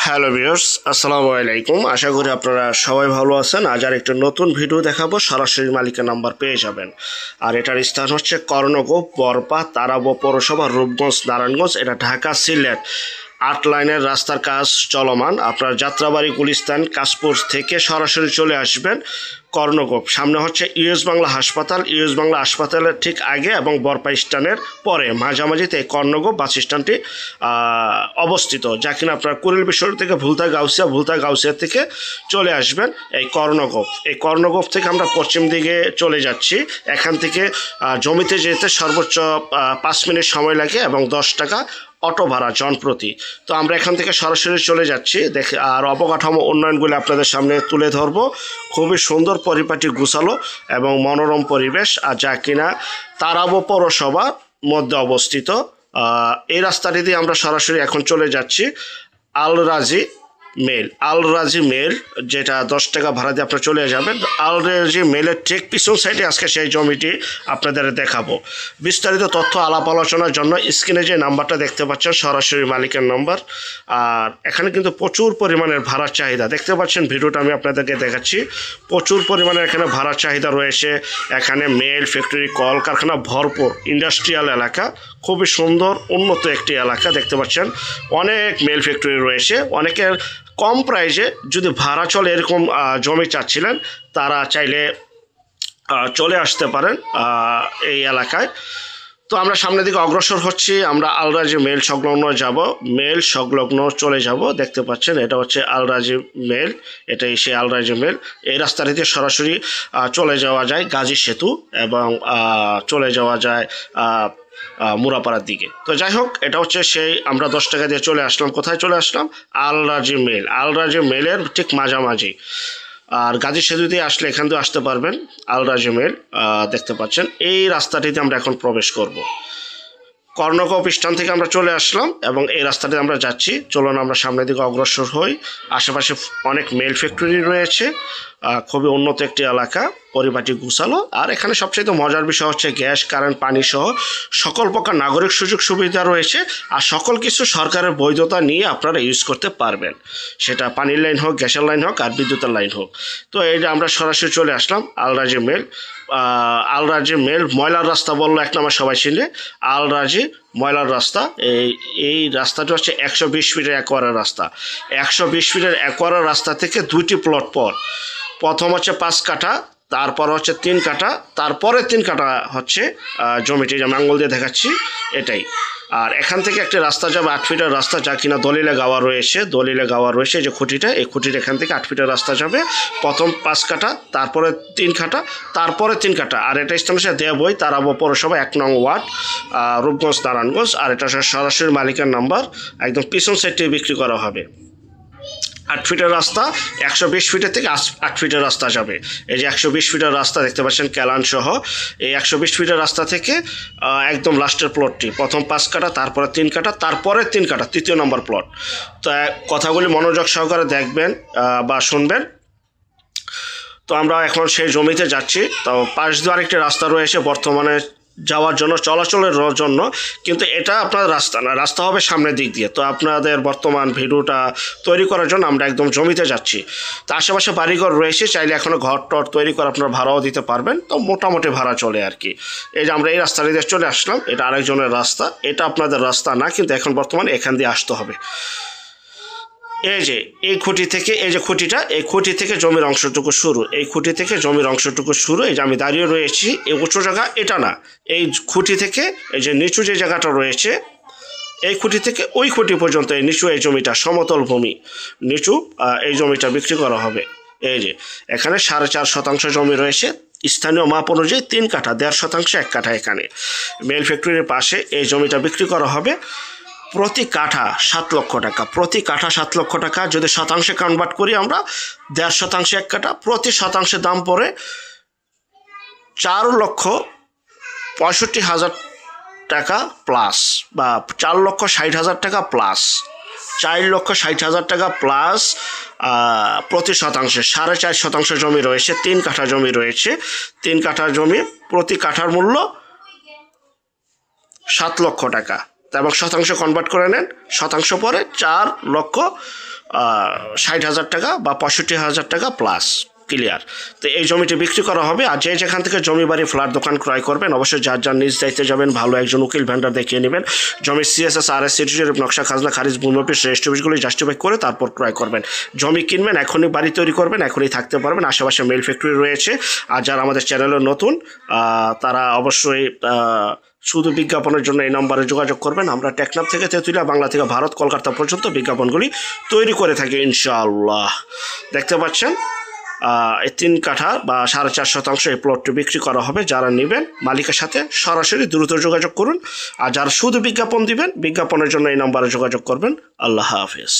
Hello viewers, আসসালামু আলাইকুম। আশা করি আপনারা সবাই ভালো আছেন। আজ আর একটা নতুন ভিডিও দেখাবো, সরাসরি মালিকের নাম্বার পেয়ে যাবেন। আর এটার স্থান হচ্ছে কর্ণগোপ, বরপা, তারাব পৌরসভা, রূপগঞ্জ, নারায়ণগঞ্জ। এটা ঢাকা সিলেট ৮ লাইনের রাস্তার কাজ চলমান। আপনার যাত্রাবাড়ি, গুলিস্তান, কাশপুর থেকে সরাসরি চলে আসবেন কর্ণগোপ। সামনে হচ্ছে ইউএস বাংলা হাসপাতাল, ইউএস বাংলা হাসপাতালের ঠিক আগে এবং বরপা স্ট্যান্ডের পরে মাঝামাঝিতে এই কর্ণগোপ বাস স্ট্যান্ডটি অবস্থিত, যা কিনা আপনার কুড়িল বিশ্বর থেকে ভুলতা গাউসিয়া থেকে চলে আসবেন এই কর্ণগোপ। এই কর্ণগোপ থেকে আমরা পশ্চিম দিকে চলে যাচ্ছি। এখান থেকে জমিতে যেতে সর্বোচ্চ 5 মিনিট সময় লাগে এবং 10 টাকা অটো ভাড়া জনপ্রতি। তো আমরা এখান থেকে সরাসরি চলে যাচ্ছি। দেখে আর অবকাঠামো উন্নয়নগুলি আপনাদের সামনে তুলে ধরবো। খুবই সুন্দর, পরিপাটি, গুছালো এবং মনোরম পরিবেশ, আর যা কিনা তারাব পৌরসভার মধ্যে অবস্থিত। এই রাস্তাটি দিয়ে আমরা সরাসরি এখন চলে যাচ্ছি আল রাজি মেল, যেটা 10 টাকা ভাড়া দিয়ে আপনারা চলে যাবেন। আল রাজি মেলের ঠিক পিছন সাইডে আজকে সেই জমিটি আপনাদের দেখাবো। বিস্তারিত তথ্য আলাপ আলোচনার জন্য স্ক্রিনে যে নাম্বারটা দেখতে পাচ্ছেন সরাসরি মালিকের নাম্বার। আর এখানে কিন্তু প্রচুর পরিমাণের ভাড়ার চাহিদা দেখতে পাচ্ছেন, ভিডিওটা আমি আপনাদেরকে দেখাচ্ছি। প্রচুর পরিমাণে এখানে ভাড়ার চাহিদা রয়েছে। এখানে মেল ফ্যাক্টরি, কলকারখানা ভরপুর ইন্ডাস্ট্রিয়াল এলাকা, খুবই সুন্দর উন্নত একটি এলাকা। দেখতে পাচ্ছেন অনেক মেল ফ্যাক্টরি রয়েছে। অনেকের কম প্রাইসে যদি ভাড়া চলে এরকম জমি চাচ্ছিলেন, তারা চাইলে চলে আসতে পারেন এই এলাকায়। তো আমরা সামনের দিকে অগ্রসর হচ্ছি। আমরা আলরাজি মেল সংলগ্ন চলে যাব। দেখতে পাচ্ছেন এটা হচ্ছে আলরাজি মেল, এটাই সেই আলরাজি মেল। এই রাস্তাটিতে সরাসরি চলে যাওয়া যায় গাজী সেতু এবং চলে যাওয়া যায় মুরাপাড়ার দিকে। তো যাই হোক, এটা হচ্ছে সেই আমরা 10 টাকা দিয়ে চলে আসলাম। কোথায় চলে আসলাম? আল রাজি মেলের ঠিক মাঝামাঝি। আর গাজী সেতু দিয়ে আসলে এখান দিয়ে আসতে পারবেন আল রাজি মেল। দেখতে পাচ্ছেন এই রাস্তাটিতে আমরা এখন প্রবেশ করব। কর্ণগোপ স্ট্যান্ড থেকে আমরা চলে আসলাম এবং এই রাস্তাতে আমরা যাচ্ছি। চলুন আমরা সামনের দিকে অগ্রসর হই। আশেপাশে অনেক মেল ফ্যাক্টরি রয়েছে। খুবই উন্নত একটি এলাকা, পরিপাটি, গুছালো। আর এখানে সবচেয়ে মজার বিষয় হচ্ছে গ্যাস, কারেন্ট, পানি সহ সকল প্রকার নাগরিক সুযোগ সুবিধা রয়েছে। আর সকল কিছু সরকারের বৈধতা নিয়ে আপনারা ইউজ করতে পারবেন, সেটা পানির লাইন হোক, গ্যাসের লাইন হোক, আর বিদ্যুতের লাইন হোক। তো এই যে আমরা সরাসরি চলে আসলাম আল রাজি মেল। ময়লার রাস্তা বললো এক নাম্বার সবাই চিনলে, আল রাজি ময়লার রাস্তা। এই রাস্তাটা হচ্ছে 120 ফিটের একোয়ারের রাস্তা। 120 ফিটের একোয়ারের রাস্তা থেকে 2টি প্লট পর, প্রথম হচ্ছে 5 কাঠা, তারপর হচ্ছে 3 কাঠা, তারপরে 3 কাঠা হচ্ছে জমিটি, যে আঙ্গুল দিয়ে দেখাচ্ছি এটাই। আর এখান থেকে একটা রাস্তা যাবে 8 ফিটের রাস্তা, যা কিনা দলিলে গাওয়া রয়েছে যে খুঁটিটা, এই খুঁটির এখান থেকে 8 ফিটের রাস্তা যাবে। প্রথম 5 কাঠা, তারপরে 3 কাঠা, তারপরে 3 কাঠা। আর এটা স্থান হচ্ছে দেবই, তারাব পৌরসভা 1 নং ওয়ার্ড, রূপগঞ্জ, নারায়ণগঞ্জ। আর এটা সরাসরি মালিকের নাম্বার, একদম পিছন সাইডটি বিক্রি করা হবে। 8 ফিটের রাস্তা, 120 ফিটের থেকে 8 ফিটের রাস্তা যাবে। এই যে 120 ফিটের রাস্তা দেখতে পাচ্ছেন ক্যালান সহ। এই 120 ফিটের রাস্তা থেকে একদম লাস্টের প্লটটি, প্রথম 5 কাঠা, তারপরে 3 কাঠা, তারপরে 3 কাঠা, 3য় নম্বর প্লট। তো কথাগুলি মনোযোগ সহকারে দেখবেন বা শুনবেন। তো আমরা এখন সেই জমিতে যাচ্ছি। তো পাশ দিয়ে আরেকটি রাস্তা রয়েছে বর্তমানে যাওয়ার জন্য, চলাচলের জন্য, কিন্তু এটা আপনার রাস্তা না, রাস্তা হবে সামনের দিক দিয়ে। তো আপনাদের বর্তমান ভিডিওটা তৈরি করার জন্য আমরা একদম জমিতে যাচ্ছি। তো আশেপাশে বাড়িঘর রয়েছে, চাইলে এখনও ঘর টর তৈরি করে আপনারা ভাড়াও দিতে পারবেন। তো মোটামুটি ভাড়া চলে আর কি। এই যে আমরা এই রাস্তা দিয়ে চলে আসলাম, এটা আরেকজনের রাস্তা, এটা আপনাদের রাস্তা না, কিন্তু এখন বর্তমানে এখান দিয়ে আসতে হবে। এই যে এই খুঁটি থেকে, এই যে খুঁটিটা, এই খুঁটি থেকে জমির অংশটুকু শুরু, এই খুঁটি থেকে জমির অংশটুকু শুরু। এই যে আমি দাঁড়িয়ে রয়েছি, এই উঁচু জায়গা এটা না, এই খুঁটি থেকে এই যে নিচু যে জায়গাটা রয়েছে, এই খুঁটি থেকে ওই খুঁটি পর্যন্ত এই নিচু এই জমিটা, সমতল ভূমি নিচু, এই জমিটা বিক্রি করা হবে। এই যে এখানে 4.5 শতাংশ জমি রয়েছে, স্থানীয় মাপ অনুযায়ী 3 কাঠা, 1.5 শতাংশ 1 কাঠা। এখানে মেল ফ্যাক্টরির পাশে এই জমিটা বিক্রি করা হবে প্রতি কাঠা 7 লক্ষ টাকা। প্রতি কাঠা 7 লক্ষ টাকা। যদি শতাংশে কনভার্ট করি আমরা, 1.5 শতাংশ 1 কাঠা, প্রতি শতাংশের দাম পড়ে 4,65,000 টাকা প্লাস, বা 4,60,000 টাকা প্লাস, 4,60,000 টাকা প্লাস প্রতি শতাংশে। 4.5 শতাংশ জমি রয়েছে, 3 কাঠা জমি রয়েছে। 3 কাঠা জমি, প্রতি কাঠার মূল্য 7 লক্ষ টাকা। এবং শতাংশ কনভার্ট করে নেন, শতাংশ পরে 4,65,000 60,000 টাকা বা 65,000 টাকা প্লাস ক্লিয়ার। তো এই জমিটি বিক্রি করা হবে। আর যে যেখান থেকে জমি বাড়ি ফ্ল্যাট দোকান ক্রয় করবেন অবশ্যই যার যার নিজ দায়িত্বে যাবেন, ভালো একজন উকিল ভেন্ডার দেখিয়ে নেবেন। জমির সিএসএস আর এস নকশা খাজনা খারিজ ভূমি অফিস রেজিস্ট্রি অফিসগুলি জাস্টিফাই করে তারপর ক্রয় করবেন। জমি কিনবেন, এখনই বাড়ি তৈরি করবেন, এখনই থাকতে পারবেন। আশেপাশে মেল ফ্যাক্টরি রয়েছে। আর যারা আমাদের চ্যানেলে নতুন তারা অবশ্যই শুধু বিজ্ঞাপনের জন্য এই নম্বরে যোগাযোগ করবেন। আমরা টেকনাফ থেকে তেঁতুলিয়া, বাংলা থেকে ভারত, কলকাতা পর্যন্ত বিজ্ঞাপনগুলি তৈরি করে থাকি ইনশাআল্লাহ। দেখতে পাচ্ছেন 3 কাঠা বা 4.5 শতাংশ এই প্লটটি বিক্রি করা হবে। যারা নেবেন মালিকের সাথে সরাসরি দ্রুত যোগাযোগ করুন। আর যারা শুধু বিজ্ঞাপন দিবেন, বিজ্ঞাপনের জন্য এই নম্বরে যোগাযোগ করবেন। আল্লাহ হাফেজ।